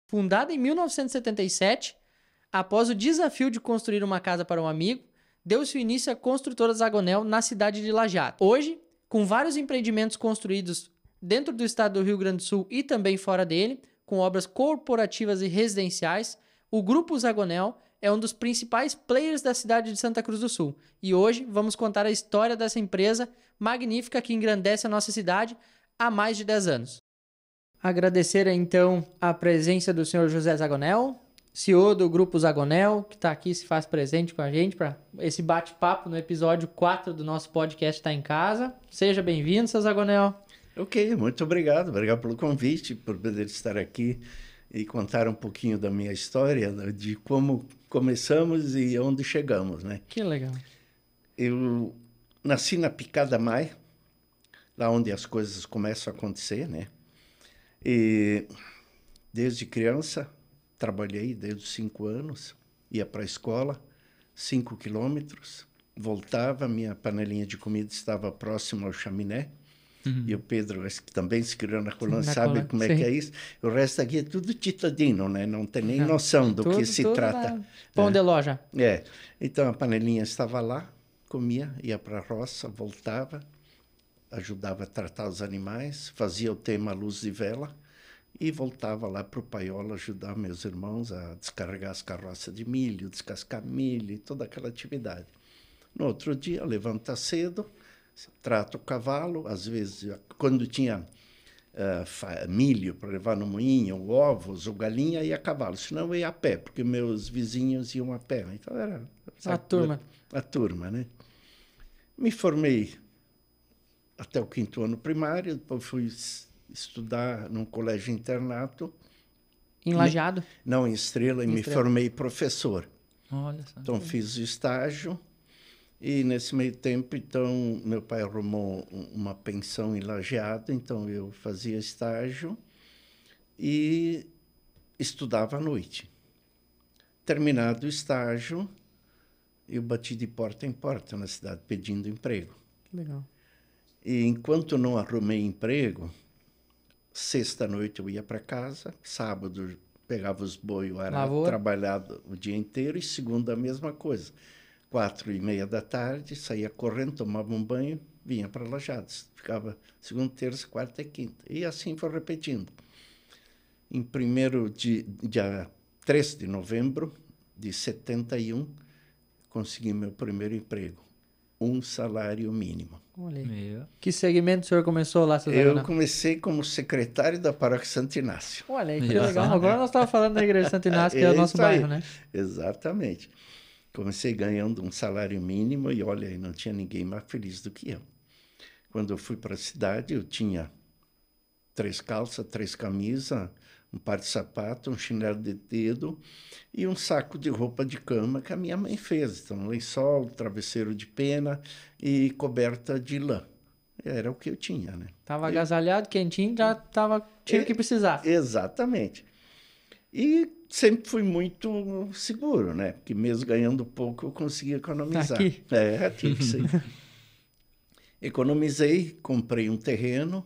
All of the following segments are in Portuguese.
Fundada em 1977, após o desafio de construir uma casa para um amigo, deu-se o início à construtora Zagonel na cidade de Lajeado. Hoje, com vários empreendimentos construídos dentro do estado do Rio Grande do Sul e também fora dele, com obras corporativas e residenciais, o Grupo Zagonel é um dos principais players da cidade de Santa Cruz do Sul. E hoje vamos contar a história dessa empresa magnífica que engrandece a nossa cidade há mais de 10 anos. Agradecer então a presença do senhor José Zagonel, CEO do Grupo Zagonel, que está aqui, se faz presente com a gente para esse bate-papo no episódio 4 do nosso podcast Tá em Casa. Seja bem-vindo, seu Zagonel. Ok, muito obrigado. Obrigado pelo convite, por poder estar aqui e contar um pouquinho da minha história, de como começamos e onde chegamos, né? Que legal. Eu nasci na Picada Mai, lá onde as coisas começam a acontecer, né? E desde criança trabalhei, desde os 5 anos, ia para a escola, 5 quilômetros, voltava, minha panelinha de comida estava próxima ao chaminé. E o Pedro, que também se criou na colônia, sabe como é que é isso? O resto aqui é tudo titadino, né? Não tem nem noção do que se trata. Pão de loja. É. Então, a panelinha estava lá, comia, ia para a roça, voltava, ajudava a tratar os animais, fazia o tema luz de vela e voltava lá para o paiol ajudar meus irmãos a descarregar as carroças de milho, descascar milho e toda aquela atividade. No outro dia, levanta cedo, trata o cavalo, às vezes, quando tinha milho para levar no moinho, ou ovos, ou galinha, ia a cavalo. Senão eu ia a pé, porque meus vizinhos iam a pé. Então era... A turma. A turma, né? Me formei até o 5º ano primário, depois fui estudar num colégio internato. Em Lajeado? Não, em Estrela, e me formei professor. Olha só. Então, fiz o estágio. E, nesse meio tempo, então, meu pai arrumou uma pensão em Lajeado, então eu fazia estágio e estudava à noite. Terminado o estágio, eu bati de porta em porta na cidade pedindo emprego. Que legal. E, enquanto não arrumei emprego, sexta-noite eu ia para casa, sábado pegava os boi, o arado, trabalhava o dia inteiro, e segunda a mesma coisa. 4h30 da tarde, saía correndo, tomava um banho, vinha para Lajeados. Ficava segunda, terça, quarta e quinta. E assim foi repetindo. Em dia 3 de novembro de 71, consegui meu primeiro emprego. Um salário mínimo. Olha aí. Que segmento o senhor começou lá, seu Eu comecei como secretário da Paróquia Santo Inácio. Olha aí, que legal. Agora nós estávamos falando da Igreja de Santo Inácio, que é o nosso bairro, né? Exatamente. Comecei ganhando um salário mínimo e, olha, não tinha ninguém mais feliz do que eu. Quando eu fui para a cidade, eu tinha 3 calças, 3 camisas, um par de sapato, um chinelo de dedo e um saco de roupa de cama que a minha mãe fez. Então, lençol, travesseiro de pena e coberta de lã. Era o que eu tinha, né? Estava agasalhado, quentinho, já tinha o que precisar. Exatamente. E sempre fui muito seguro, né? Porque mesmo ganhando pouco, eu conseguia economizar. Aqui? Aqui, sim. Economizei, comprei um terreno.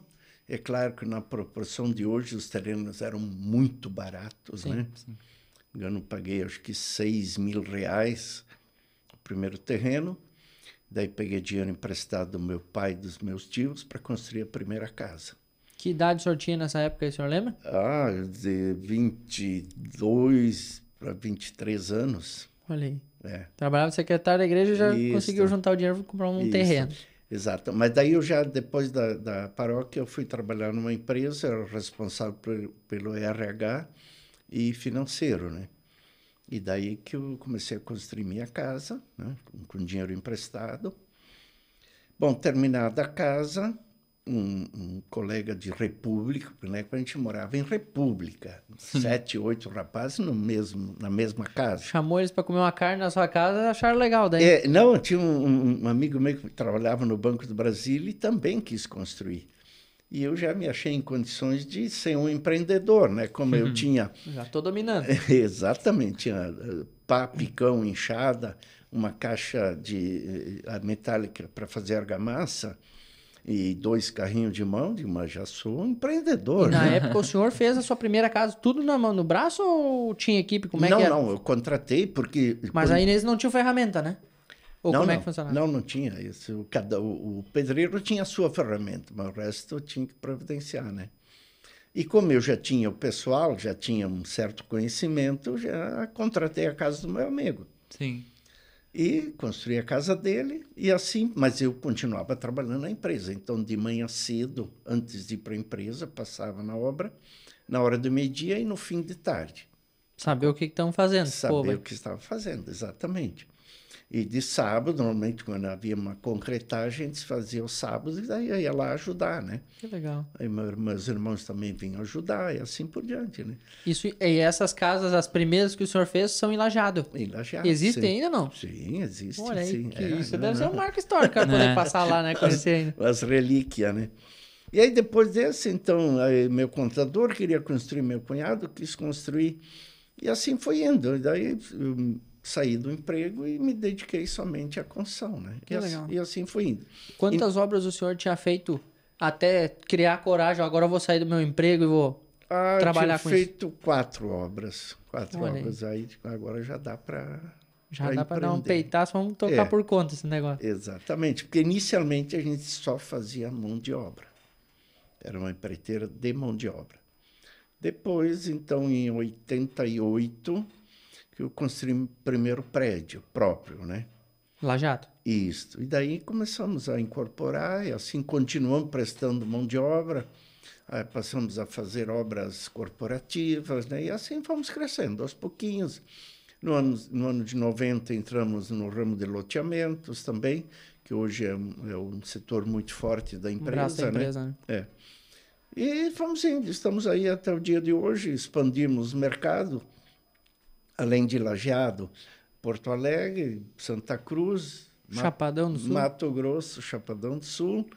É claro que na proporção de hoje, os terrenos eram muito baratos, né? Sim. Eu paguei, acho que R$6.000 o primeiro terreno. Daí peguei dinheiro emprestado do meu pai e dos meus tios para construir a primeira casa. Que idade o senhor tinha nessa época, o senhor lembra? De 22 para 23 anos. Olha aí. Trabalhava de secretário da igreja e já conseguiu juntar o dinheiro para comprar um terreno. Exato. Mas daí eu já, depois da paróquia, eu fui trabalhar numa empresa, era responsável pelo RH e financeiro, né? E daí que eu comecei a construir minha casa, né? Com dinheiro emprestado. Bom, terminada a casa, um colega de República, né? Quando a gente morava em República, 7, 8 rapazes na mesma casa. Chamou eles para comer uma carne na sua casa, acharam legal daí? Não, tinha um amigo meu que trabalhava no Banco do Brasil e também quis construir. E eu já me achei em condições de ser um empreendedor, né? Como eu tinha... Já estou dominando. Exatamente. Tinha pá, picão, enxada, uma caixa de metálica para fazer argamassa. e 2 carrinhos de mão, mas já sou um E empreendedor, na né? época o senhor fez a sua primeira casa tudo na mão, no braço ou tinha equipe? Como é que era? Não, eu contratei porque... Mas aí eles não tinham ferramenta, né? Ou como é que funcionava? Não tinha isso. O pedreiro tinha a sua ferramenta, mas o resto eu tinha que providenciar, né? E como eu já tinha o pessoal, já tinha um certo conhecimento, já contratei a casa do meu amigo. Sim. E construí a casa dele, e assim, mas eu continuava trabalhando na empresa. Então, de manhã cedo, antes de ir para a empresa, passava na obra, na hora do meio-dia e no fim de tarde. Saber o que estão fazendo. Saber o que estava fazendo, exatamente. E de sábado, normalmente, quando havia uma concretagem, a gente fazia os sábados, e daí eu ia lá ajudar, né? Que legal. Aí meus irmãos também vinham ajudar, e assim por diante, né? Isso, e essas casas, as primeiras que o senhor fez, são em Lajeado. Em Lajeado, Existem sim. ainda ou não? Sim, existe, Olha aí, sim. que isso deve ser um marco histórico para poder passar lá, né? Conhecer ainda. As relíquias, né? E aí, depois desse, então, aí, meu contador queria construir, meu cunhado quis construir, e assim foi indo. E daí eu saí do emprego e me dediquei somente à construção, né? Que legal. E assim foi indo. Quantas obras o senhor tinha feito até criar coragem? Agora eu vou sair do meu emprego e vou trabalhar com isso. isso. Feito 4 obras. 4 Olha obras aí, agora já dá para... Já dá para dar um peitaço, vamos tocar por conta esse negócio. Exatamente, porque inicialmente a gente só fazia mão de obra. Era uma empreiteira de mão de obra. Depois, então, em 88, que eu construí o primeiro prédio próprio, né? Lajeado. Isso. E daí começamos a incorporar, e assim continuamos prestando mão de obra, aí passamos a fazer obras corporativas, né? E assim fomos crescendo aos pouquinhos. No ano de 90 entramos no ramo de loteamentos também, que hoje é um setor muito forte da empresa, braço da empresa, né? É. E fomos indo, estamos aí até o dia de hoje, expandimos o mercado, além de Lajeado, Porto Alegre, Santa Cruz, Chapadão do Sul. Mato Grosso, Chapadão do Sul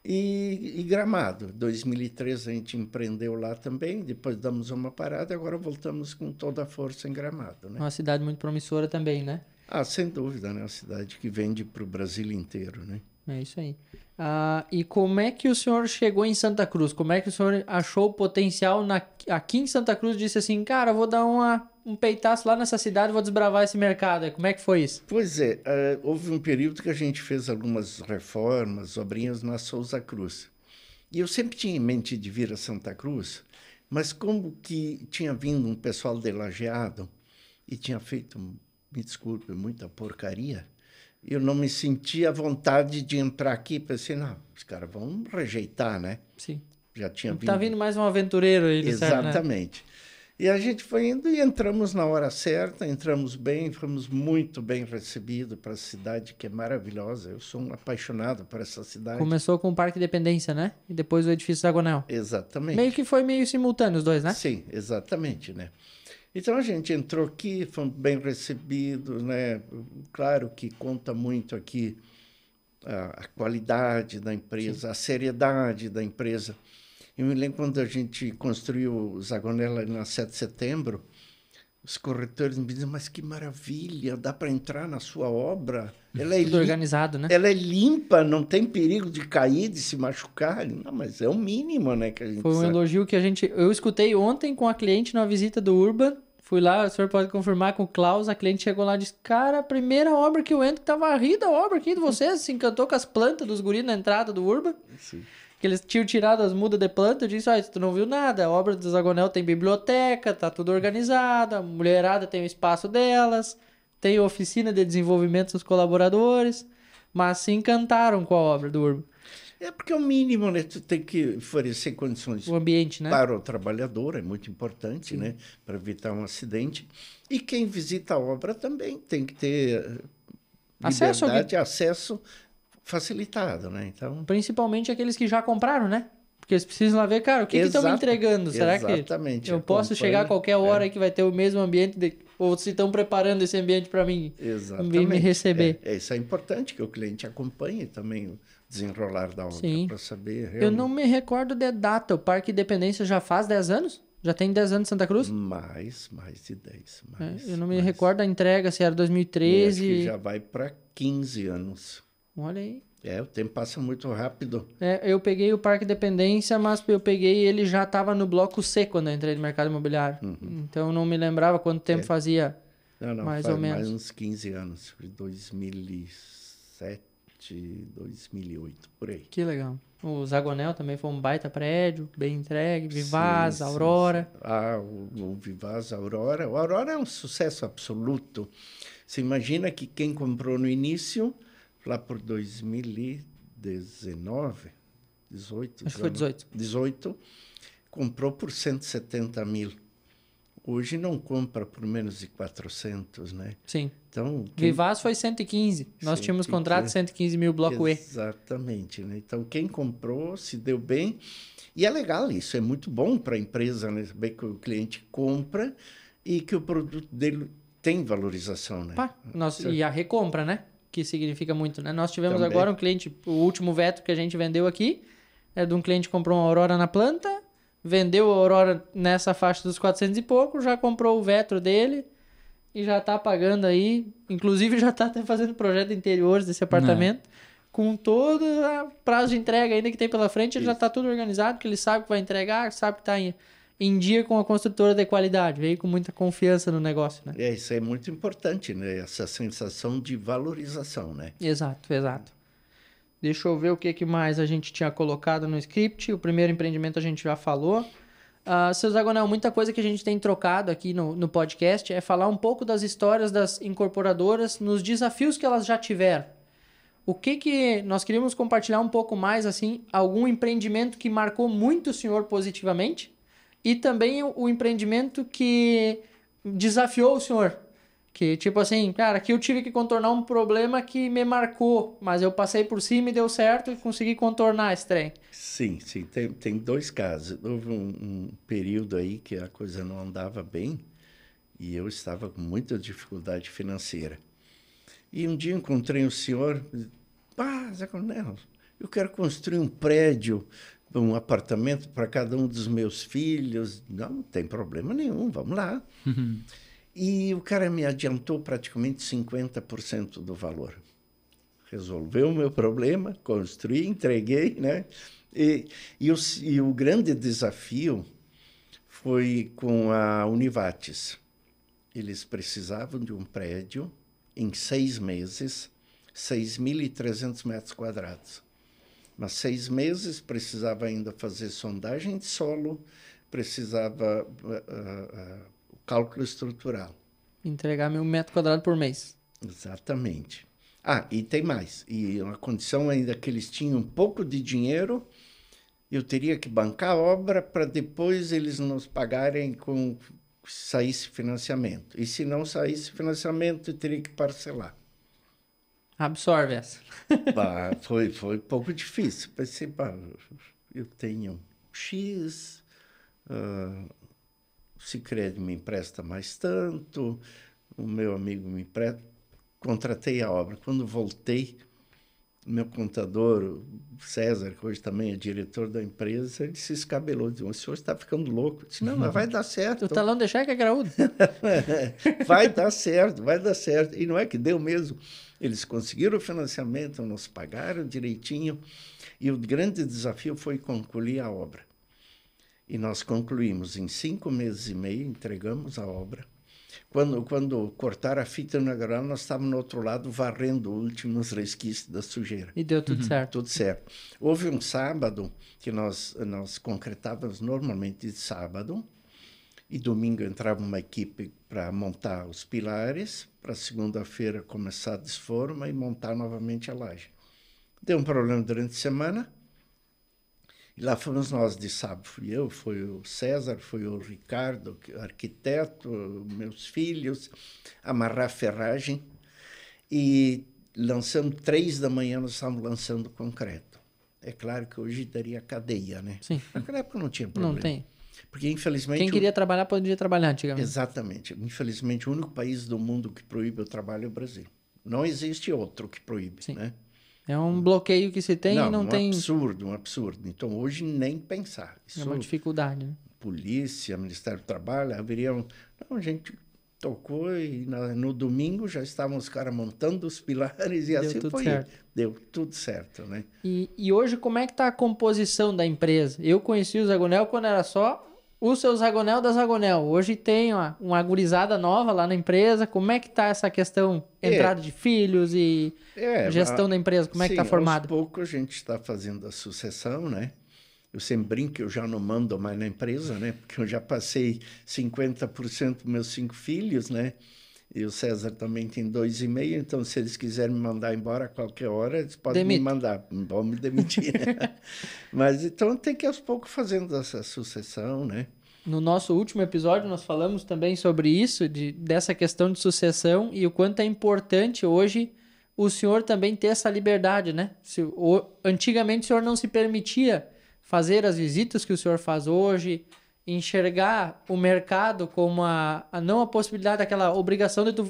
e Gramado. 2003 a gente empreendeu lá também, depois damos uma parada e agora voltamos com toda a força em Gramado, né? Uma cidade muito promissora também, né? Ah, sem dúvida, né? Uma cidade que vende para o Brasil inteiro, né? É isso aí. E como é que o senhor chegou em Santa Cruz? Como é que o senhor achou o potencial aqui em Santa Cruz? Disse assim, cara, vou dar um peitaço lá nessa cidade, vou desbravar esse mercado. Como é que foi isso? Pois é, houve um período que a gente fez algumas reformas, obrinhas na Souza Cruz. E eu sempre tinha em mente de vir a Santa Cruz, mas como que tinha vindo um pessoal de Lajeado e tinha feito, me desculpe, muita porcaria, eu não me sentia à vontade de entrar aqui. Pensei, não, os caras vão rejeitar, né? Sim. Já tinha vindo. Tá vindo mais um aventureiro aí, Exatamente. Certo, né? E a gente foi indo e entramos na hora certa, entramos bem, fomos muito bem recebidos para a cidade, que é maravilhosa. Eu sou um apaixonado por essa cidade. Começou com o Parque Independência, né? E depois o Edifício Zagonel. Exatamente. Meio que foi meio simultâneo os dois, né? Sim, exatamente, né? Então a gente entrou aqui, fomos bem recebidos, né? Claro que conta muito aqui a qualidade da empresa, sim, a seriedade da empresa. Eu me lembro quando a gente construiu o Zagonella na 7 de setembro, os corretores me diziam, mas que maravilha, dá para entrar na sua obra. Ela é tudo organizado, né? Ela é limpa, não tem perigo de cair, de se machucar. Não, mas é o mínimo, né? Que a gente foi um elogio que eu escutei ontem com a cliente na visita do Urban. Fui lá, o senhor pode confirmar com o Klaus, a cliente chegou lá e disse, cara, a primeira obra que eu entro, tá varrida a obra aqui de vocês, se encantou com as plantas dos guris na entrada do Urban. Sim. Que eles tinham tirado as mudas de planta, eu disse, tu não viu nada, a obra do Zagonel tem biblioteca, tá tudo organizado, a mulherada tem o espaço delas, tem oficina de desenvolvimento dos colaboradores, mas se encantaram com a obra do Urban. É porque é o mínimo, né? Tu tem que oferecer condições o ambiente, né? Para o trabalhador, é muito importante, sim, né? Para evitar um acidente. E quem visita a obra também tem que ter liberdade, acesso facilitado, né? Então, principalmente aqueles que já compraram, né? Porque eles precisam lá ver, cara, o que estão me entregando? Será que eu posso chegar a qualquer hora que vai ter o mesmo ambiente? Ou se estão preparando esse ambiente para mim me receber? Isso é importante, que o cliente acompanhe também o desenrolar da obra, para saber realmente. Eu não me recordo de data. O Parque Independência já faz 10 anos? Já tem 10 anos em Santa Cruz? Mais de 10. Eu não me recordo a entrega, se era 2013. Acho que já vai para 15 anos. Olha aí. O tempo passa muito rápido. Eu peguei o Parque Independência, mas eu peguei ele já estava no bloco C quando eu entrei no mercado imobiliário. Então eu não me lembrava quanto tempo fazia, Não, mais faz ou menos. mais uns 15 anos. Foi 2007, 2008, por aí. Que legal. O Zagonel também foi um baita prédio, bem entregue. Vivaz, Aurora. Sim. O Vivaz, Aurora. O Aurora é um sucesso absoluto. Você imagina que quem comprou no início, lá por 2019, 18, Acho que foi 18, comprou por 170 mil. Hoje não compra por menos de 400, né? Sim. Então, Vivaz foi 115. Nós tínhamos contrato de 115 mil bloco E. Exatamente, né? Então, quem comprou se deu bem. E é legal isso, é muito bom para a empresa, né? Saber que o cliente compra e que o produto dele tem valorização, né? E a recompra, né? Que significa muito, né? Nós tivemos Também. agora um cliente, o último veto que a gente vendeu aqui, é de um cliente que comprou uma Aurora na planta, vendeu a Aurora nessa faixa dos 400 e pouco, já comprou o Vetro dele e já tá pagando aí, inclusive já tá até fazendo projeto de interiores desse apartamento, com todo o prazo de entrega ainda que tem pela frente, ele já tá tudo organizado, que ele sabe que vai entregar, sabe que tá em dia com a construtora de qualidade, veio com muita confiança no negócio, né? Isso é muito importante, né? Essa sensação de valorização, né? Exato. Deixa eu ver o que mais a gente tinha colocado no script. O primeiro empreendimento a gente já falou. Seu Zagonel, muita coisa que a gente tem trocado aqui no podcast é falar um pouco das histórias das incorporadoras nos desafios que elas já tiveram. O que nós queríamos compartilhar um pouco mais, assim, algum empreendimento que marcou muito o senhor positivamente e também o empreendimento que desafiou o senhor. Que, tipo assim, cara, aqui eu tive que contornar um problema que me marcou, mas eu passei por cima e deu certo e consegui contornar esse trem. Sim. Tem dois casos. Houve um período aí que a coisa não andava bem e eu estava com muita dificuldade financeira. E um dia encontrei o senhor, Zé Coronel, eu quero construir um prédio, um apartamento para cada um dos meus filhos. Não tem problema nenhum, vamos lá. E o cara me adiantou praticamente 50% do valor. Resolveu o meu problema, construí, entreguei, né? E o grande desafio foi com a Univates. Eles precisavam de um prédio em 6 meses, 6.300 metros quadrados. Mas 6 meses precisava ainda fazer sondagem de solo, precisava o cálculo estrutural. Entregar 1.000 metros quadrados por mês. Exatamente. E tem mais. E uma condição ainda que eles tinham um pouco de dinheiro, eu teria que bancar a obra para depois eles nos pagarem com saísse financiamento. E se não saísse financiamento, eu teria que parcelar. Absorve essa. Foi um pouco difícil. Pensei, eu tenho X, o Sicredi me empresta mais tanto, o meu amigo me empresta. Contratei a obra. Quando voltei, meu contador, o César, que hoje também é diretor da empresa, ele se escabelou. Disse, o senhor está ficando louco. Eu disse, não, mas vai dar certo. O talão de cheque é graúdo. Vai dar certo, vai dar certo. E não é que deu mesmo. Eles conseguiram o financiamento, nos pagaram direitinho. E o grande desafio foi concluir a obra. E nós concluímos em 5 meses e meio, entregamos a obra. Quando cortaram a fita inaugural, nós estávamos no outro lado varrendo os últimos resquícios da sujeira. E deu tudo certo. Tudo certo. Houve um sábado que nós concretávamos normalmente de sábado, e domingo entrava uma equipe para montar os pilares, para segunda-feira começar a desforma e montar novamente a laje. Deu um problema durante a semana, e lá fomos nós de sábado. Fui eu, foi o César, foi o Ricardo, arquiteto, meus filhos, amarrar a ferragem. E lançamos 3 da manhã, nós estávamos lançando concreto. É claro que hoje daria cadeia, né? Sim. Naquela época não tinha problema. Não tem. Porque, infelizmente... Quem queria trabalhar, podia trabalhar antigamente. Exatamente. Infelizmente, o único país do mundo que proíbe o trabalho é o Brasil. Não existe outro que proíbe, Sim. né? É um bloqueio que se tem e não tem... Um absurdo. Então, hoje, nem pensar. Isso, é uma dificuldade, né? Polícia, Ministério do Trabalho, haveriam... Não, gente, tocou e no domingo já estavam os caras montando os pilares e Deu assim tudo foi. certo. Deu tudo certo, né? E hoje, como é que tá a composição da empresa? Eu conheci o Zagonel quando era só o seu Zagonel da Zagonel. Hoje tem uma gurizada nova lá na empresa. Como é que tá essa questão? Entrada de filhos e gestão da empresa, como é que tá sim, formada? aos poucos a gente está fazendo a sucessão, né? Eu sempre brinco que eu já não mando mais na empresa, né? Porque eu já passei 50% dos meus 5 filhos, né? E o César também tem 2,5, então se eles quiserem me mandar embora a qualquer hora, eles podem me mandar, vão me demitir. Mas então tem que aos poucos fazendo essa sucessão, né? No nosso último episódio, nós falamos também sobre isso, dessa questão de sucessão e o quanto é importante hoje o senhor também ter essa liberdade, né? Antigamente o senhor não se permitia fazer as visitas que o senhor faz hoje, enxergar o mercado como não a possibilidade daquela obrigação de tu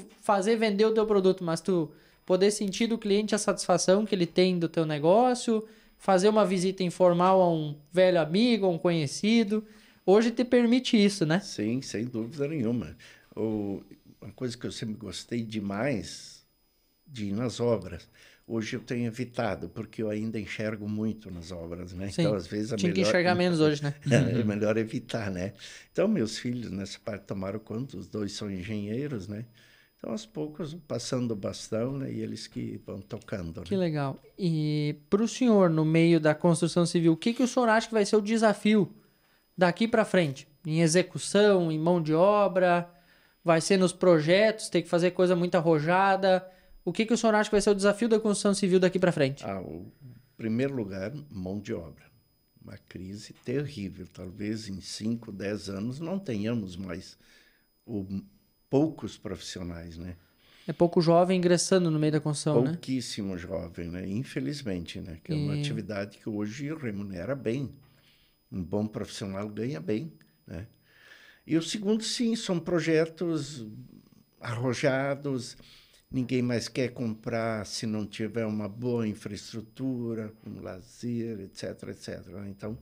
vender o teu produto, mas tu poder sentir do cliente a satisfação que ele tem do teu negócio, fazer uma visita informal a um velho amigo, a um conhecido. Hoje te permite isso, né? Sim, sem dúvida nenhuma. Uma coisa que eu sempre gostei demais de ir nas obras. Hoje eu tenho evitado, porque eu ainda enxergo muito nas obras, né? Sim, então, às vezes, tinha que enxergar menos hoje, né? É melhor evitar, né? Então, meus filhos, nessa parte, tomaram conta, os 2 são engenheiros, né? Então, aos poucos, passando o bastão, né? E eles que vão tocando, Que né? legal. E para o senhor, no meio da construção civil, o que o senhor acha que vai ser o desafio daqui para frente? Em execução, em mão de obra, vai ser nos projetos, ter que fazer coisa muito arrojada? O que o senhor acha que vai ser o desafio da construção civil daqui para frente? O primeiro lugar, mão de obra. Uma crise terrível. Talvez em 5, 10 anos não tenhamos mais poucos profissionais, né? É pouco jovem ingressando no meio da construção, né? Pouquíssimo jovem, né? Infelizmente, né? Que é uma atividade que hoje remunera bem. Um bom profissional ganha bem, né? E o segundo, sim, são projetos arrojados. Ninguém mais quer comprar se não tiver uma boa infraestrutura, um lazer, etc, etc. Então,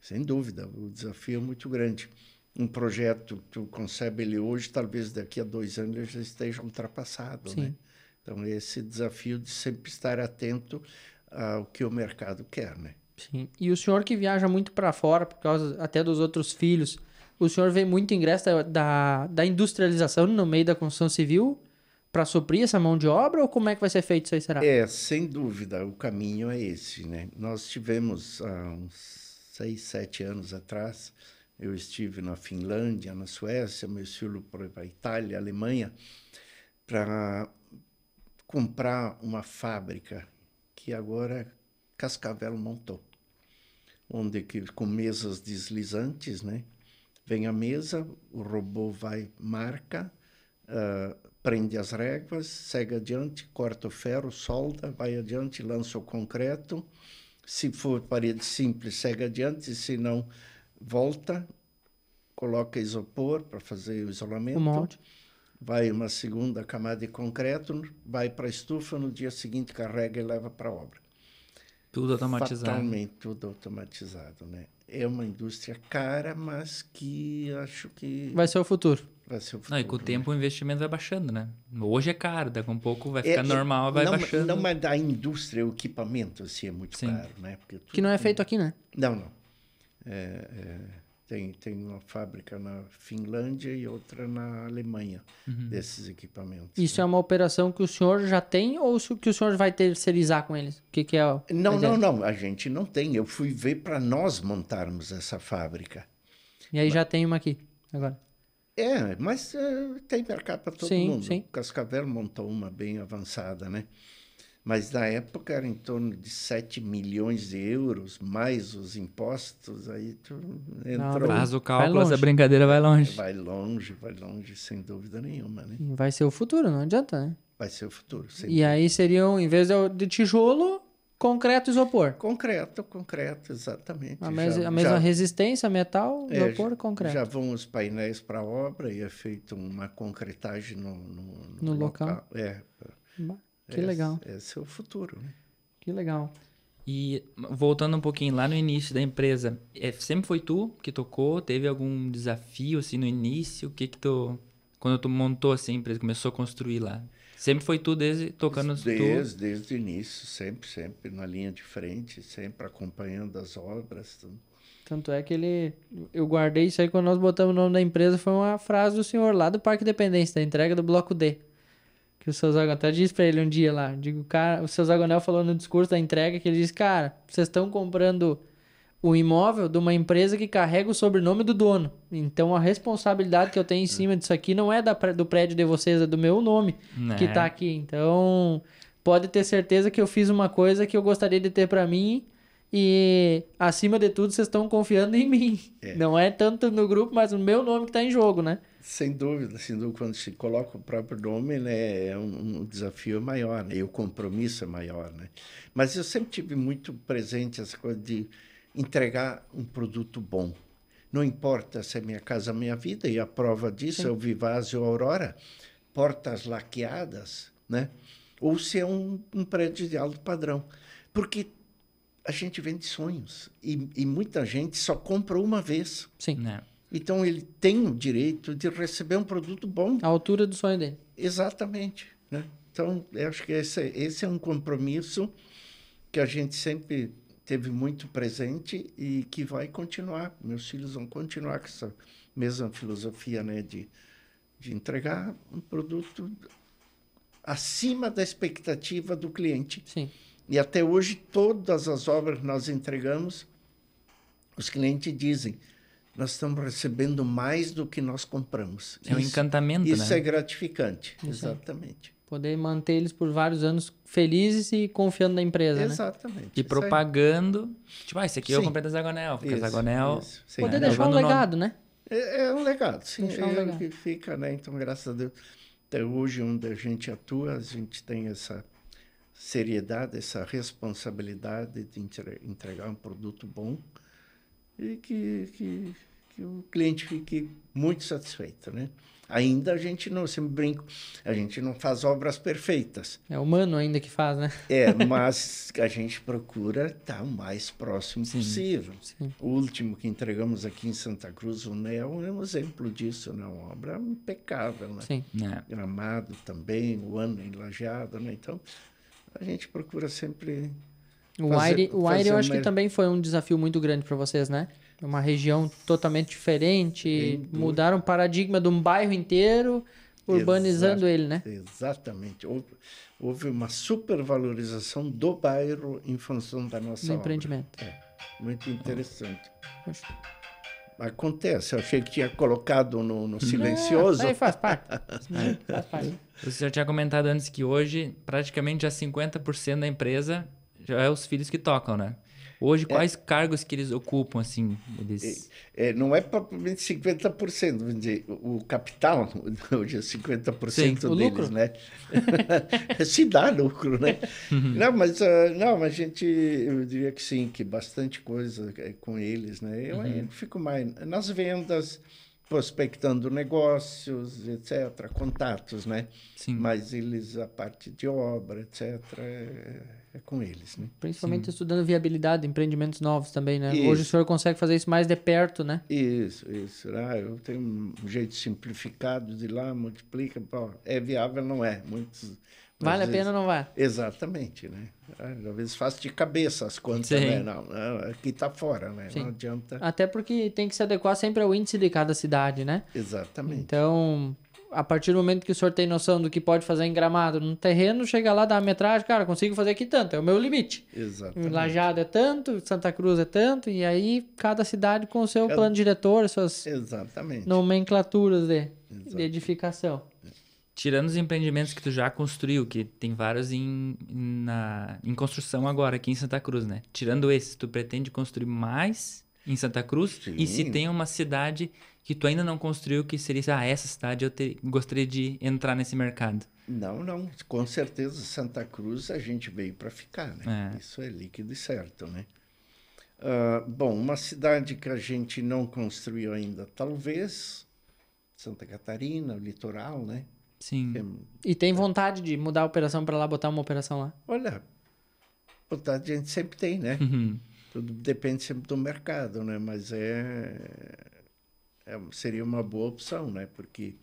sem dúvida, o desafio é muito grande. Um projeto, tu concebe ele hoje, talvez daqui a 2 anos ele já esteja ultrapassado, né? Então, esse desafio de sempre estar atento ao que o mercado quer, né? Sim. E o senhor que viaja muito para fora, por causa até dos outros filhos, o senhor vê muito ingresso da industrialização no meio da construção civil para suprir essa mão de obra, ou como é que vai ser feito isso aí, será? Sem dúvida, o caminho é esse, né? Nós tivemos, há uns 6, 7 anos atrás, eu estive na Finlândia, na Suécia, meus filhos foram para a Itália, Alemanha, para comprar uma fábrica que agora Cascavel montou, onde com mesas deslizantes, né? Vem a mesa, o robô marca, prende as réguas, segue adiante, corta o ferro, solda, vai adiante, lança o concreto. Se for parede simples, segue adiante, se não, volta, coloca isopor para fazer o isolamento. Um molde. Vai uma segunda camada de concreto, vai para a estufa, no dia seguinte carrega e leva para a obra. Tudo automatizado. Fatalmente tudo automatizado, né? É uma indústria cara, mas que acho que vai ser o futuro. Vai ser o futuro. Não, e com o tempo o investimento vai baixando, né? Hoje é caro, daqui a um pouco vai ficar normal, vai baixando. Não, mas da indústria, o equipamento assim é muito caro, né? Porque que não é feito aqui, né? Não. Tem uma fábrica na Finlândia e outra na Alemanha desses equipamentos. Isso é uma operação que o senhor já tem ou que o senhor vai terceirizar com eles? O que é? Não. A gente não tem. Eu fui ver para nós montarmos essa fábrica. E aí já tem uma aqui, agora. Mas tem mercado para todo mundo. Sim. O Cascavel montou uma bem avançada, né? Mas na época era em torno de 7 milhões de euros, mais os impostos, aí tu entrou. Faz o cálculo, essa brincadeira vai longe. Vai longe, sem dúvida nenhuma, né? Vai ser o futuro, não adianta, né? Vai ser o futuro, sem dúvida. Aí seriam, em vez de tijolo, concreto e isopor. Concreto, exatamente. A mesma resistência, metal, isopor, concreto. Já vão os painéis para a obra e é feito uma concretagem no local. Que legal. Esse é o futuro, né? Que legal. E voltando um pouquinho lá no início da empresa, sempre foi tu que tocou? Teve algum desafio assim no início? O que tu Quando tu montou assim, a empresa, começou a construir lá. Sempre foi tu tocando Desde o início, sempre na linha de frente, sempre acompanhando as obras. Tudo. Tanto é que eu guardei isso aí quando nós botamos o nome da empresa, foi uma frase do senhor lá do Parque Independência, da entrega do Bloco D. Que o seu Zagonel, até disse pra ele um dia lá, digo, cara, o seu Zagonel falou no discurso da entrega que ele disse, cara, vocês estão comprando o imóvel de uma empresa que carrega o sobrenome do dono. Então a responsabilidade que eu tenho em cima disso aqui não é do prédio de vocês, é do meu nome que tá aqui. Então pode ter certeza que eu fiz uma coisa que eu gostaria de ter pra mim e acima de tudo vocês estão confiando em mim. Não é tanto no grupo, mas no meu nome que tá em jogo, né? Sem dúvida, quando se coloca o próprio nome, né, é um desafio maior, né, e o compromisso é maior, né. Mas eu sempre tive muito presente essa coisa de entregar um produto bom. Não importa se é Minha Casa Minha Vida, e a prova disso é o Vivásio Aurora, portas laqueadas, né, ou se é um prédio de alto padrão. Porque a gente vende sonhos, e muita gente só compra uma vez. Sim. Então, ele tem o direito de receber um produto bom. A altura do sonho dele. Exatamente. Né? Então, eu acho que esse é um compromisso que a gente sempre teve muito presente e que vai continuar. Meus filhos vão continuar com essa mesma filosofia, né, de entregar um produto acima da expectativa do cliente. Sim. E até hoje, todas as obras que nós entregamos, os clientes dizem, nós estamos recebendo mais do que nós compramos. É um encantamento, né? Isso é gratificante, exatamente. Poder manter eles por vários anos felizes e confiando na empresa, exatamente. E propagando. Tipo, esse aqui eu comprei da Zagonel. Porque Zagonel... Poder deixar um legado, né? É um legado, sim. Deixar um legado. Que fica, né? Então, graças a Deus, até hoje, onde a gente atua, a gente tem essa seriedade, essa responsabilidade de entregar um produto bom e que o cliente fique muito satisfeito, né? Ainda a gente não, sempre brinco, a gente não faz obras perfeitas. É humano ainda que faz, né? Mas a gente procura estar o mais próximo possível. Sim. O último que entregamos aqui em Santa Cruz, o Neo, é um exemplo disso, né? Uma obra impecável, né? Sim. Gramado também, o ano enlajado, né? Então, a gente procura sempre... O Aire eu acho que também foi um desafio muito grande para vocês, né? Uma região totalmente diferente, mudaram o paradigma de um bairro inteiro, urbanizando ele, né? Exatamente. Houve uma supervalorização do bairro em função da nossa obra. Empreendimento. Muito interessante. Poxa. Acontece, eu achei que tinha colocado no silencioso. Aí faz parte. Faz parte. O senhor tinha comentado antes que hoje, praticamente já 50% da empresa já é os filhos que tocam, né? Hoje, quais cargos que eles ocupam, assim? Eles... não é propriamente 50%, vamos dizer, o capital hoje é 50% Sim, deles, lucro. né? Se dá lucro, né? Não, mas a gente, eu diria que sim, que bastante coisa com eles, né? Eu fico mais nas vendas, prospectando negócios, etc., contatos, né? Sim. Mas eles, a parte de obra, etc., é com eles, né? Principalmente estudando viabilidade, empreendimentos novos também, né? Isso. Hoje o senhor consegue fazer isso mais de perto, né? Isso. Eu tenho um jeito simplificado de ir lá, multiplica, pô, é viável, não é? Vale a pena ou não vai? Exatamente, né? Às vezes faço de cabeça as contas, né? Não, aqui está fora, né? Sim. Não adianta. Até porque tem que se adequar sempre ao índice de cada cidade, né? Exatamente. Então, a partir do momento que o senhor tem noção do que pode fazer em Gramado no terreno, chega lá, dá a metragem, cara, consigo fazer aqui tanto, é o meu limite. Exatamente. Lajado é tanto, Santa Cruz é tanto, e aí cada cidade com o seu plano diretor, suas nomenclaturas de edificação. Tirando os empreendimentos que tu já construiu, que tem vários em construção agora aqui em Santa Cruz, né? Tirando esses, tu pretende construir mais em Santa Cruz? Sim. E se tem uma cidade que tu ainda não construiu, que seria, essa cidade eu gostaria de entrar nesse mercado? Não. Com certeza, Santa Cruz a gente veio para ficar, né? Isso é líquido e certo, né? Bom, uma cidade que a gente não construiu ainda, talvez Santa Catarina, o litoral, né? Sim. E tem vontade de mudar a operação para lá, botar uma operação lá? Olha, vontade a gente sempre tem, né? Tudo depende sempre do mercado, né? Mas seria uma boa opção, né? Porque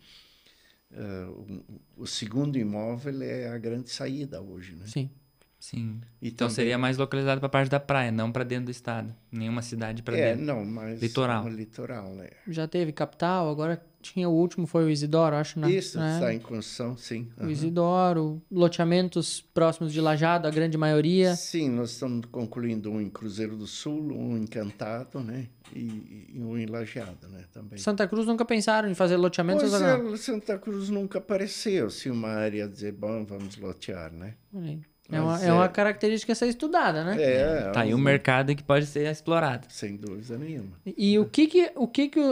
o segundo imóvel é a grande saída hoje, né? Sim. Sim. E Então também- seria mais localizado para a parte da praia, não para dentro do estado. Nenhuma cidade para dentro. não, mas Litoral. no litoral, né? Já teve capital, agora tinha o último, foi o Isidoro, acho, né? Isso, né? está em construção, sim. O Aham. Isidoro, loteamentos próximos de Lajeado, a grande maioria. Sim, nós estamos concluindo um em Cruzeiro do Sul, um em Cantado, né? E um em Lajeado, né? Também. Santa Cruz nunca pensaram em fazer loteamentos Pois ou não? é, Santa Cruz nunca apareceu, assim, uma área a dizer, bom, vamos lotear, né? Olha aí. Mas É uma característica a ser estudada, né? Tá aí um mercado que pode ser explorado. Sem dúvida nenhuma. E o que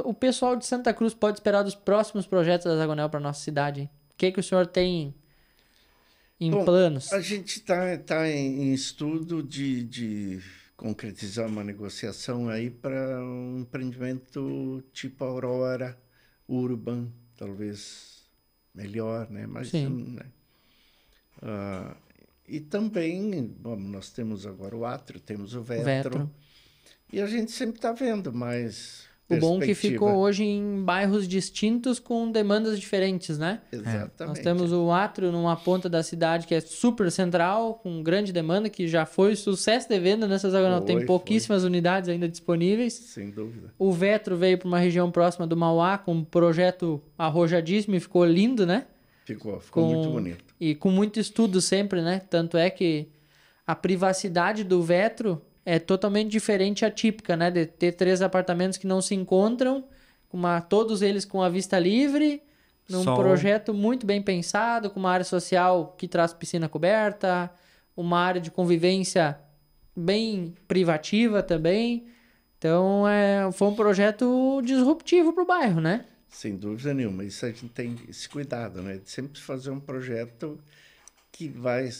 o pessoal de Santa Cruz pode esperar dos próximos projetos da Zagonel para nossa cidade, hein? O que o senhor tem em Bom, planos? A gente tá em estudo de concretizar uma negociação aí para um empreendimento tipo Aurora, Urban, talvez melhor, né? Mas, Sim. né? E também, bom, nós temos agora o Átrio, temos o Vetro. E a gente sempre está vendo mais O bom que perspectiva. ficou hoje em bairros distintos com demandas diferentes, né? Exatamente. Nós temos o Átrio numa ponta da cidade que é super central, com grande demanda, que já foi sucesso de venda nessa Zagonel. Tem pouquíssimas unidades ainda disponíveis. Sem dúvida. O Vetro veio para uma região próxima do Mauá com um projeto arrojadíssimo e ficou lindo, né? Ficou muito bonito. E com muito estudo sempre, né? Tanto é que a privacidade do Vetro é totalmente diferente, atípica, né? De ter 3 apartamentos que não se encontram, todos eles com a vista livre, num projeto muito bem pensado, com uma área social que traz piscina coberta, uma área de convivência bem privativa também. Então, foi um projeto disruptivo para o bairro, né? Sem dúvida nenhuma. Isso a gente tem esse cuidado, né? De sempre fazer um projeto que vai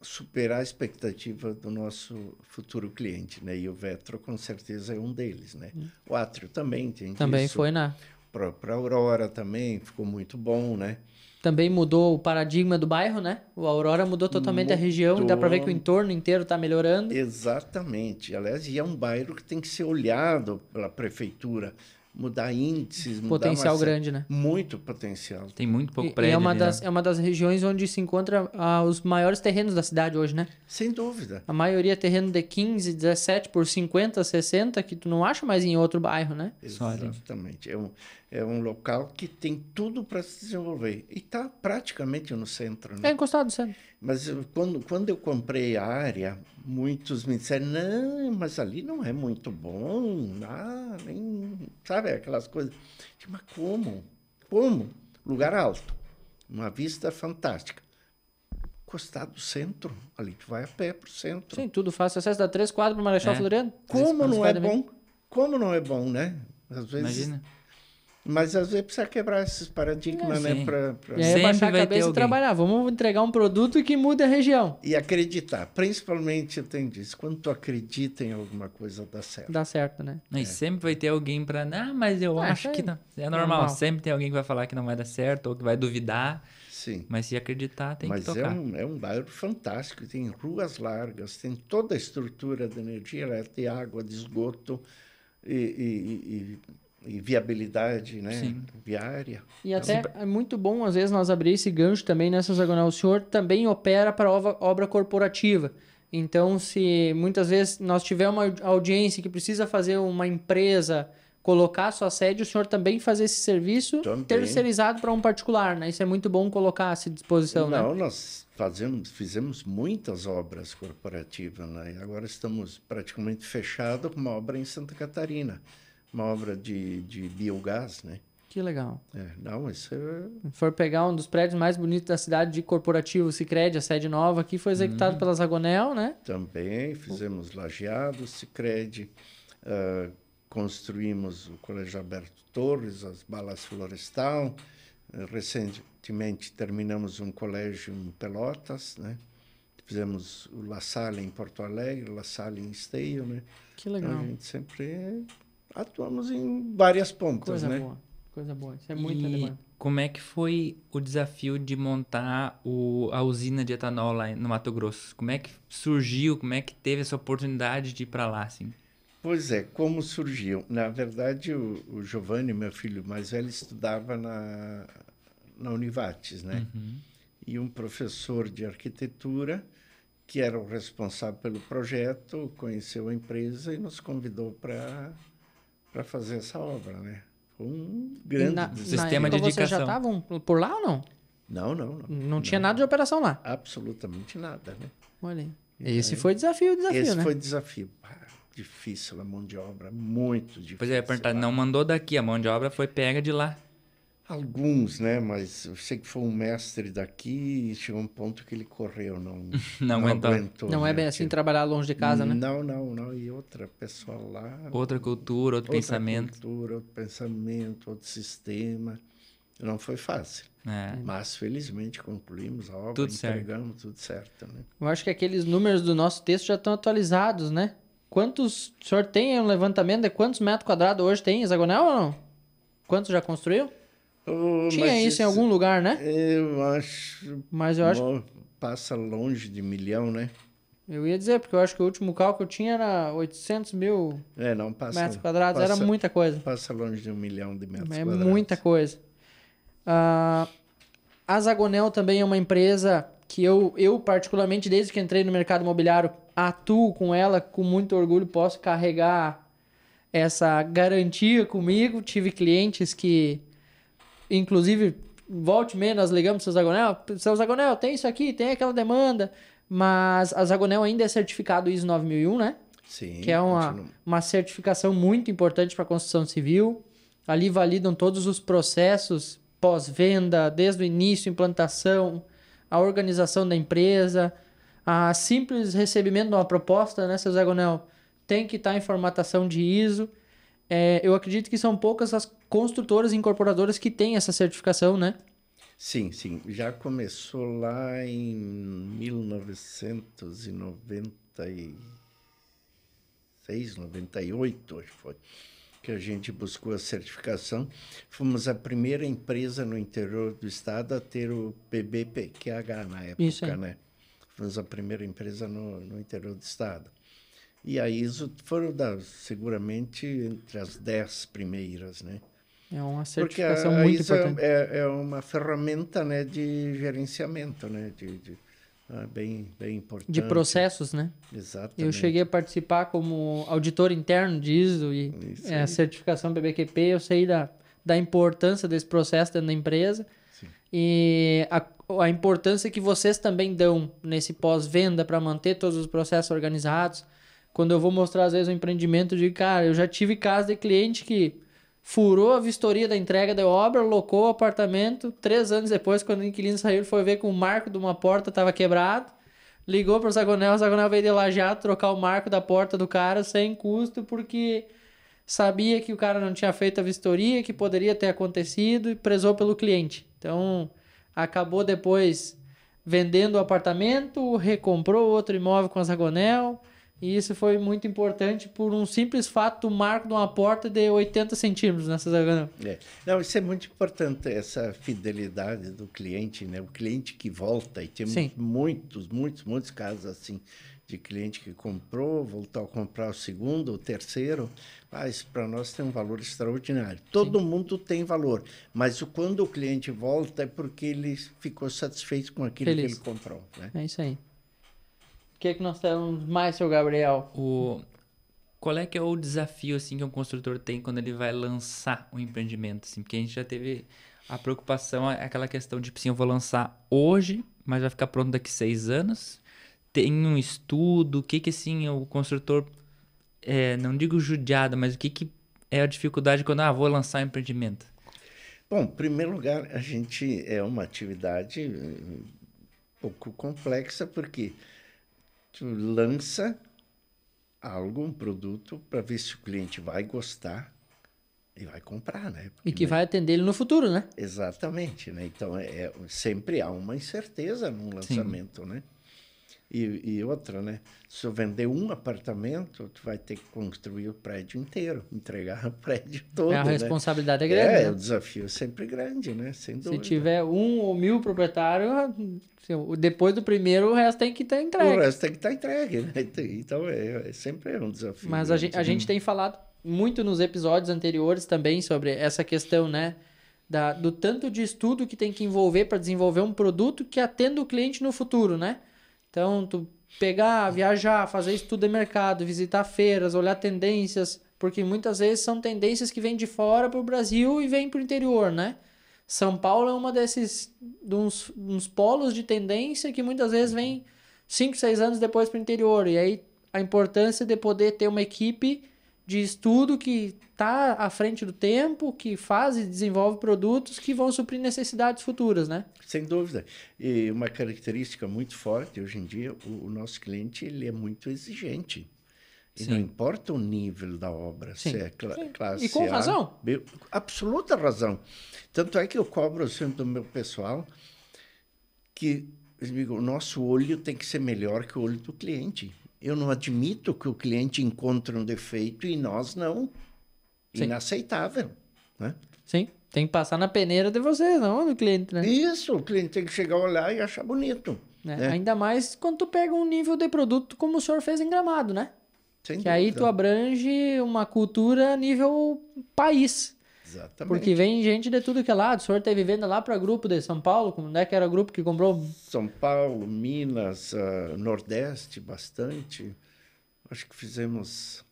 superar a expectativa do nosso futuro cliente, né? E o Vetro, com certeza, é um deles, né? O Átrio também tem Também disso. foi na... Para Aurora também ficou muito bom, né? Também mudou o paradigma do bairro, né? O Aurora mudou totalmente a região e dá para ver que o entorno inteiro está melhorando. Exatamente. Aliás, e é um bairro que tem que ser olhado pela prefeitura, mudar índices, Potencial grande, né? Muito potencial. Tem muito pouco E prédio. é uma das regiões onde se encontra os maiores terrenos da cidade hoje, né? Sem dúvida. A maioria é terreno de 15, 17 por 50, 60, que tu não acha mais em outro bairro, né? Exatamente. É um local que tem tudo para se desenvolver. E está praticamente no centro, né? É encostado no centro. Mas quando eu comprei a área, muitos me disseram, não, mas ali não é muito bom, nem, sabe, aquelas coisas. Mas como? Como? Lugar alto, uma vista fantástica. Encostado do centro, ali tu vai a pé pro centro. Sim, tudo fácil. Acesso da 3 quadras para Marechal Floriano. Como não é bom? Como não é bom, né? Às vezes... Imagina. Mas às vezes precisa quebrar esses paradigmas, né? E aí baixar a cabeça e trabalhar. Vamos entregar um produto que mude a região. E acreditar. Principalmente, eu tenho disso, quando tu acredita em alguma coisa, dá certo. Dá certo, né? E sempre vai ter alguém pra... mas eu acho que não. É normal. Sempre tem alguém que vai falar que não vai dar certo ou que vai duvidar. Sim. Mas se acreditar, tem que tocar. Mas é um bairro fantástico. Tem ruas largas, tem toda a estrutura de energia elétrica, de água, de esgoto e viabilidade, né? Sim. Viária. E até é muito bom, às vezes, nós abrir esse gancho também nessa Zagonel. O senhor também opera para obra corporativa. Então, se muitas vezes nós tivermos uma audiência que precisa fazer uma empresa colocar sua sede, o senhor também faz esse serviço terceirizado para um particular, né? Isso é muito bom colocar à disposição, né? Não, nós fizemos muitas obras corporativas, né? E agora estamos praticamente fechados com uma obra em Santa Catarina. Uma obra de biogás, né? Que legal. Isso é... Se for pegar um dos prédios mais bonitos da cidade de corporativo, o Sicredi, a sede nova aqui, foi executado pela Zagonel, né? Também fizemos Lajeado, Sicredi, construímos o Colégio Alberto Torres, as Balas Florestal, recentemente terminamos um colégio em Pelotas, né? Fizemos o La Salle em Porto Alegre, La Salle em Esteio, né? Que legal. A gente sempre... atuamos em várias pontas, né? Coisa boa. Isso é muita demanda. Como é que foi o desafio de montar a usina de etanol lá no Mato Grosso? Como é que surgiu? Como é que teve essa oportunidade de ir para lá, assim? Pois é, como surgiu? Na verdade, o Giovanni, meu filho mais velho, estudava na Univates, né? E um professor de arquitetura, que era o responsável pelo projeto, conheceu a empresa e nos convidou para fazer essa obra, né? Foi um grande sistema de vocês já indicação. estavam por lá ou não? Não. Não tinha nada de operação lá. Absolutamente nada, né? Olha aí. Esse foi desafio, Esse né? foi desafio. Difícil a mão de obra, muito difícil. Pois é, perguntar, não mandou daqui, a mão de obra foi pega de lá. Alguns, né? Mas eu sei que foi um mestre daqui e chegou um ponto que ele correu, Não aguentou. Não é bem assim trabalhar longe de casa, né? Não. E outra pessoa lá... Outra cultura, outro pensamento. Outro pensamento, outro sistema. Não foi fácil. Mas, felizmente, concluímos a obra, tudo entregamos tudo certo, né? Eu acho que aqueles números do nosso texto já estão atualizados, né? Quantos... O senhor tem um levantamento de quantos metros quadrados hoje tem hexagonal ou não? Quantos já construiu? Tinha isso em algum lugar, né? Eu acho... Mas eu acho... Passa longe de 1 milhão, né? Eu ia dizer, porque eu acho que o último cálculo que eu tinha era 800 mil Não passa, metros quadrados. Era muita coisa. Passa longe de 1 milhão de metros É quadrados. muita coisa. A Zagonel também é uma empresa que eu particularmente, desde que entrei no mercado imobiliário, atuo com ela com muito orgulho, posso carregar essa garantia comigo. Tive clientes que, inclusive, volte e meia, nós ligamos para o seu Zagonel, tem isso aqui, tem aquela demanda, mas a Zagonel ainda é certificado ISO 9001, né? Sim. Que é uma certificação muito importante para a construção civil. Ali validam todos os processos pós-venda, desde o início, implantação, a organização da empresa, a simples recebimento de uma proposta, né, seu Zagonel, tem que estar em formatação de ISO. Eu acredito que são poucas as construtoras e incorporadoras que têm essa certificação, né? Sim. Já começou lá em 1996, 98, acho que foi, que a gente buscou a certificação. Fomos a primeira empresa no interior do estado a ter o PBPQH na época, Isso aí. né? Fomos a primeira empresa no interior do estado. E a ISO foram seguramente entre as 10 primeiras, né? É uma Porque certificação a muito ISO importante. é uma ferramenta, né, de gerenciamento, né? Bem importante. De processos, né? Exatamente. Eu cheguei a participar como auditor interno de ISO e a certificação PBQP, eu sei da importância desse processo dentro da empresa. Sim. E a importância que vocês também dão nesse pós-venda para manter todos os processos organizados. Quando eu vou mostrar, às vezes, um empreendimento, eu digo, cara, eu já tive caso de cliente que furou a vistoria da entrega da obra, locou o apartamento, 3 anos depois, quando o inquilino saiu, ele foi ver que o marco de uma porta estava quebrado, ligou para o Zagonel veio de Lajeado trocar o marco da porta do cara sem custo, porque sabia que o cara não tinha feito a vistoria, que poderia ter acontecido e prezou pelo cliente. Então, acabou depois vendendo o apartamento, recomprou outro imóvel com a Zagonel. E isso foi muito importante por um simples fato do marco de uma porta de 80 centímetros nessa Zagonel. Não, isso é muito importante, essa fidelidade do cliente, né? O cliente que volta, e temos muitos casos assim, de cliente que comprou, voltou a comprar o segundo, o terceiro. Isso para nós tem um valor extraordinário. Todo mundo tem valor, mas quando o cliente volta é porque ele ficou satisfeito com aquilo que ele comprou, né? É isso aí. O que é que nós temos mais, seu Gabriel? Qual é que é o desafio assim, que um construtor tem quando ele vai lançar um empreendimento? Assim? Porque a gente já teve a preocupação, aquela questão de, assim, eu vou lançar hoje, mas vai ficar pronto daqui 6 anos. Tem um estudo, o que assim, o construtor, não digo judiado, mas o que é a dificuldade quando vou lançar um empreendimento? Bom, em primeiro lugar, a gente é uma atividade um pouco complexa, porque tu lança algo, um produto, para ver se o cliente vai gostar e vai comprar, né? Porque, e que vai atender ele no futuro, né? Exatamente, né? Então, sempre há uma incerteza no lançamento, né? E outra, né? Se eu vender um apartamento, tu vai ter que construir o prédio inteiro, entregar o prédio todo, A responsabilidade é grande, né? O desafio é sempre grande, né? Sem dúvida. Se tiver 1 ou 1000 proprietários, depois do primeiro, o resto tem que estar entregue. O resto tem que estar entregue, né? Então, sempre um desafio. Mas a gente tem falado muito nos episódios anteriores também sobre essa questão, né? do tanto de estudo que tem que envolver para desenvolver um produto que atenda o cliente no futuro, né? Então, tu pegar, viajar, fazer estudo de mercado, visitar feiras, olhar tendências, porque muitas vezes são tendências que vêm de fora para o Brasil e vêm para o interior, né? São Paulo é uma uns polos de tendência que muitas vezes vem 5, 6 anos depois para o interior. E aí a importância de poder ter uma equipe de estudo que está à frente do tempo, que faz e desenvolve produtos que vão suprir necessidades futuras, né? Sem dúvida. E uma característica muito forte hoje em dia, o nosso cliente ele é muito exigente. E não importa o nível da obra, Sim. se é classe E com A, razão. B, absoluta razão. Tanto é que eu cobro sempre do meu pessoal que o nosso olho tem que ser melhor que o olho do cliente. Eu não admito que o cliente encontre um defeito e nós não. Sim. Inaceitável, né? Sim, tem que passar na peneira de vocês, não do cliente, né? Isso, o cliente tem que chegar a olhar e achar bonito. Né? Ainda mais quando tu pega um nível de produto como o senhor fez em Gramado, né? Sem que dúvida. aí tu abrange uma cultura nível país. Exatamente. Porque vem gente de tudo que é lado. O senhor teve venda lá para grupo de São Paulo, como é que era o grupo que comprou? São Paulo, Minas, Nordeste, bastante. Acho que fizemos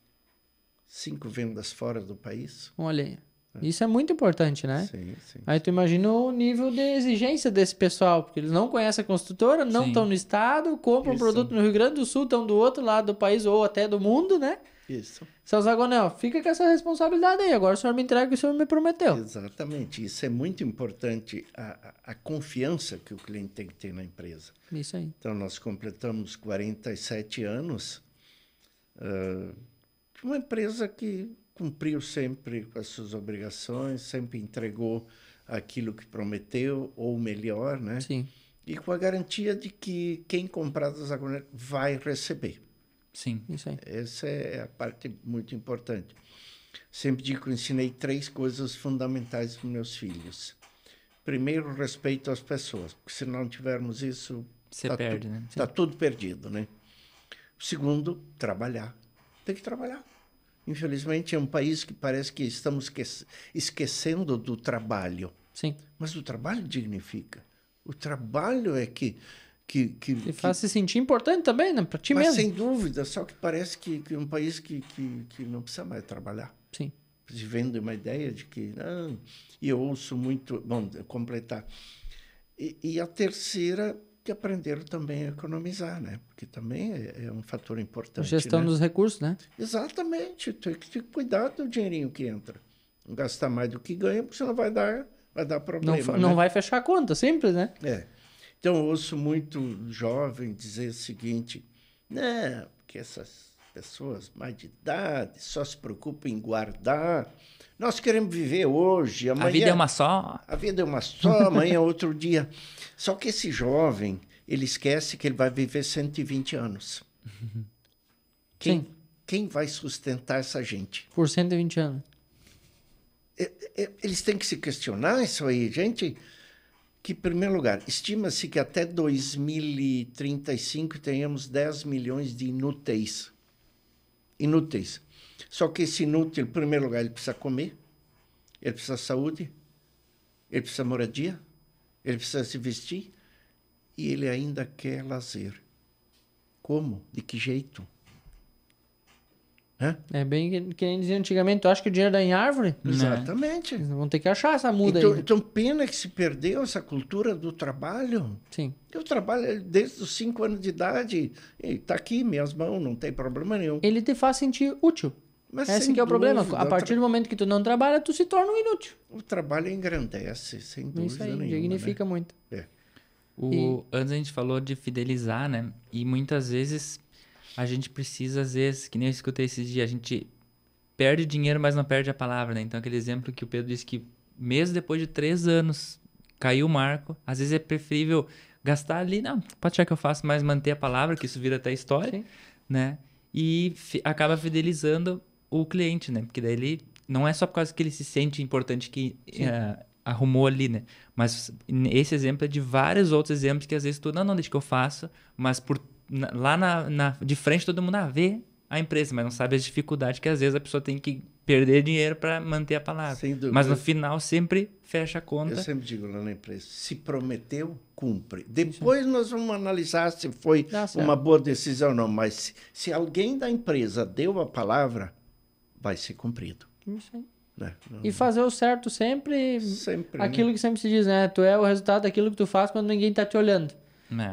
5 vendas fora do país. Olha aí. Isso é muito importante, né? Sim, sim. Aí tu imagina o nível de exigência desse pessoal, porque eles não conhecem a construtora, não Sim. estão no estado, compram um produto no Rio Grande do Sul, estão do outro lado do país ou até do mundo, né? Isso. Seu Zagonel, fica com essa responsabilidade aí. Agora o senhor me entrega o que o senhor me prometeu. Exatamente. Isso é muito importante, a confiança que o cliente tem que ter na empresa. Isso aí. Então, nós completamos 47 anos de uma empresa que cumpriu sempre com as suas obrigações, sempre entregou aquilo que prometeu, ou melhor, né? Sim. E com a garantia de que quem comprar das Zagonel vai receber. Sim. Isso aí. Essa é a parte muito importante. Sempre digo que eu ensinei 3 coisas fundamentais para meus filhos. Primeiro, respeito às pessoas, porque se não tivermos isso, Você perde, né? Está tudo perdido, né? Segundo, trabalhar. Tem que trabalhar. Infelizmente, é um país que parece que estamos esquecendo do trabalho. Sim. Mas o trabalho dignifica. O trabalho é que faz se sentir importante também, né? Pra ti mas mesmo. sem dúvida, só que parece que é um país que não precisa mais trabalhar. Sim. Se vende uma ideia de que... Não, e eu ouço muito... Bom, completar. E a terceira, que aprenderam também a economizar, né? Porque também é um fator importante. A gestão, né, dos recursos, né? Exatamente. Tem que cuidar do dinheirinho que entra. Não gastar mais do que ganha, porque senão vai dar problema. Não vai fechar a conta, simples, né? Então, eu ouço muito jovem dizer o seguinte: não, porque essas pessoas mais de idade só se preocupam em guardar. Nós queremos viver hoje, amanhã... A vida é uma só. A vida é uma só, amanhã é outro dia. Só que esse jovem, ele esquece que ele vai viver 120 anos. Quem vai sustentar essa gente? Por 120 anos. Eles têm que se questionar isso aí, gente... Que, em primeiro lugar, estima-se que até 2035 tenhamos 10 milhões de inúteis. Inúteis. Só que esse inútil, em primeiro lugar, ele precisa comer, ele precisa de saúde, ele precisa de moradia, ele precisa se vestir e ele ainda quer lazer. Como? De que jeito? Hã? É bem que nem dizia antigamente, tu acha que o dinheiro dá em árvore? Exatamente. Eles vão ter que achar essa muda então, aí. Então, pena que se perdeu essa cultura do trabalho. Sim. Eu trabalho desde os 5 anos de idade. Está aqui, minhas mãos, não tem problema nenhum. Ele te faz sentir útil. Mas Esse que é o problema. A partir do momento que tu não trabalha, tu se torna um inútil. O trabalho engrandece, sem dúvida Isso aí, nenhuma. dignifica, né, muito. Antes a gente falou de fidelizar, né? E muitas vezes a gente precisa, às vezes, que nem eu escutei esses dias, a gente perde dinheiro, mas não perde a palavra, né? Então, aquele exemplo que o Pedro disse que mesmo depois de 3 anos caiu o marco, às vezes é preferível gastar ali, não, pode achar que eu faço, mas manter a palavra, que isso vira até história, Sim. né? E acaba fidelizando o cliente, né? Porque daí ele não é só por causa que ele se sente importante que arrumou ali, né? Mas esse exemplo é de vários outros exemplos que às vezes tu, não, deixa que eu faço, mas lá de frente todo mundo vê a empresa, mas não sabe as dificuldades que às vezes a pessoa tem que perder dinheiro para manter a palavra. Sem dúvida. Mas no final sempre fecha a conta. Eu sempre digo lá na empresa, se prometeu, cumpre. Depois nós vamos analisar se foi uma boa decisão ou não, mas se alguém da empresa deu a palavra, vai ser cumprido. Isso aí. Né? E fazer o certo sempre, aquilo né? que sempre se diz, né? Tu é o resultado daquilo que tu faz quando ninguém tá te olhando.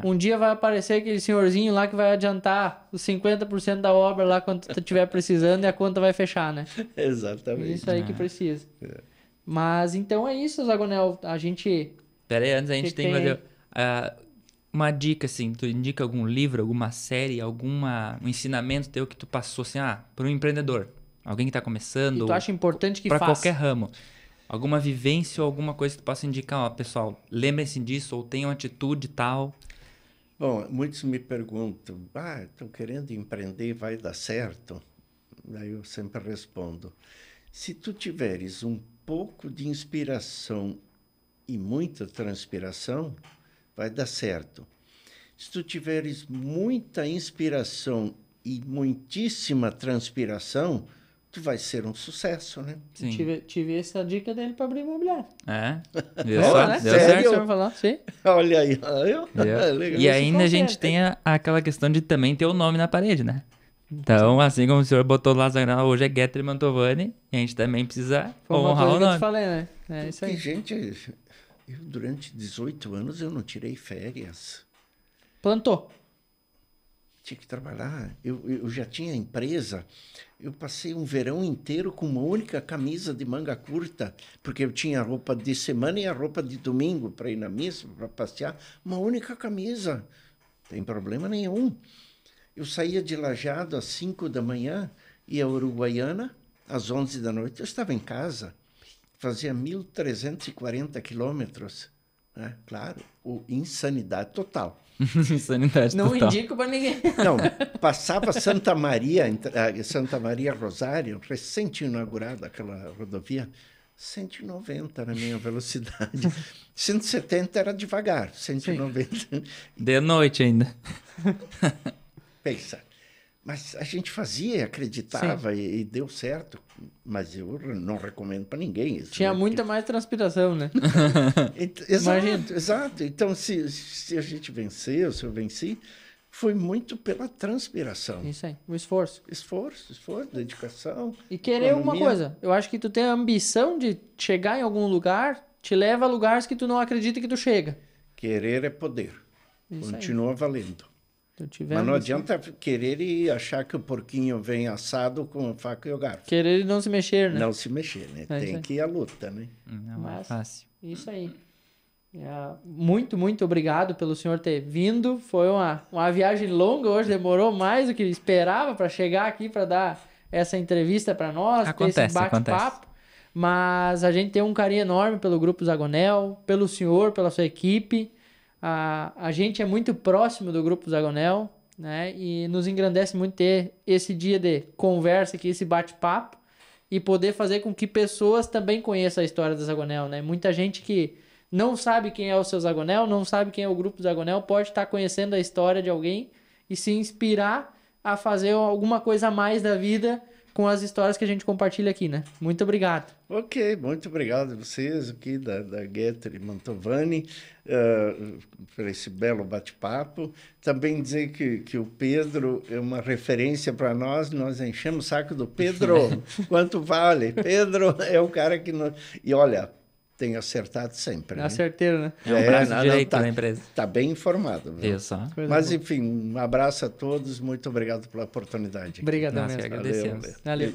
Um dia vai aparecer aquele senhorzinho lá que vai adiantar os 50% da obra lá quando tu estiver precisando e a conta vai fechar, né? Exatamente. Isso aí que precisa. Mas então é isso, Zagonel. A gente... Pera aí, antes a gente tem que fazer uma dica, assim. Tu indica algum livro, alguma série, um ensinamento teu que tu passou, assim, para um empreendedor. Alguém que tá começando. E tu acha importante que faça. Pra faça. qualquer ramo. Alguma vivência ou alguma coisa que tu possa indicar. Ó, pessoal, lembrem-se disso ou tenham atitude tal. Bom, muitos me perguntam, estão querendo empreender, vai dar certo? Aí eu sempre respondo, se tu tiveres um pouco de inspiração e muita transpiração, vai dar certo. Se tu tiveres muita inspiração e muitíssima transpiração, tu vai ser um sucesso, né? Sim. Tive essa dica dele para abrir imobiliário. Viu só? Né? Deu Sério? certo. Você vai falar? Sim. Olha aí. Legal. E ainda a gente tem aquela questão de também ter o nome na parede, né? Então, assim como o senhor botou lá, hoje é Guetteri Mantovani, e a gente também precisa honrar o nome. Que eu te falei, né? É isso aí. Porque, gente, eu durante 18 anos eu não tirei férias. Plantou. Tinha que trabalhar. Eu já tinha empresa. Eu passei um verão inteiro com uma única camisa de manga curta, porque eu tinha a roupa de semana e a roupa de domingo para ir na missa, para passear. Uma única camisa. Não tem problema nenhum. Eu saía de Lajeado às 5 da manhã, ia a Uruguaiana, às 11 da noite. Eu estava em casa. Fazia 1.340 quilômetros. Né? Claro, insanidade total. Insanidade Não total. indico para ninguém. Não, passava Santa Maria Rosário, recém-inaugurada aquela rodovia, 190 na minha velocidade. 170 era devagar, 190. De noite ainda. Pensa. Mas a gente fazia, acreditava e deu certo. Mas eu não recomendo para ninguém isso. Tinha né? muita mais transpiração, né? Exato. Então, se a gente venceu, se eu venci, foi muito pela transpiração. Isso aí, o esforço. Esforço, dedicação. E querer uma coisa. Eu acho que tu tem a ambição de chegar em algum lugar, te leva a lugares que tu não acredita que tu chega. Querer é poder. Isso continua valendo. Mas não adianta querer e achar que o porquinho vem assado com a faca e o garfo. Querer e não se mexer, né? Não se mexer, né? Tem que ir à luta, né? Não é fácil. Isso aí. Muito, muito obrigado pelo senhor ter vindo. Foi uma viagem longa hoje, demorou mais do que esperava para chegar aqui para dar essa entrevista para nós, ter esse bate-papo. Mas a gente tem um carinho enorme pelo Grupo Zagonel, pelo senhor, pela sua equipe. A gente é muito próximo do Grupo Zagonel, né? E nos engrandece muito ter esse dia de conversa aqui, esse bate-papo, e poder fazer com que pessoas também conheçam a história da Zagonel, né? Muita gente que não sabe quem é o seu Zagonel, não sabe quem é o Grupo Zagonel, pode estar conhecendo a história de alguém e se inspirar a fazer alguma coisa a mais da vida com as histórias que a gente compartilha aqui, né? Muito obrigado. Ok, muito obrigado a vocês aqui da Guetteri Mantovani por esse belo bate-papo. Também dizer que o Pedro é uma referência para nós enchemos o saco do Pedro. Quanto vale? Pedro é o cara que... E olha, tem acertado sempre. É certeiro, né? É um braço direito da empresa. Está bem informado. Viu só? Mas, enfim, um abraço a todos. Muito obrigado pela oportunidade. Obrigado mesmo. Nós que agradecemos. Valeu.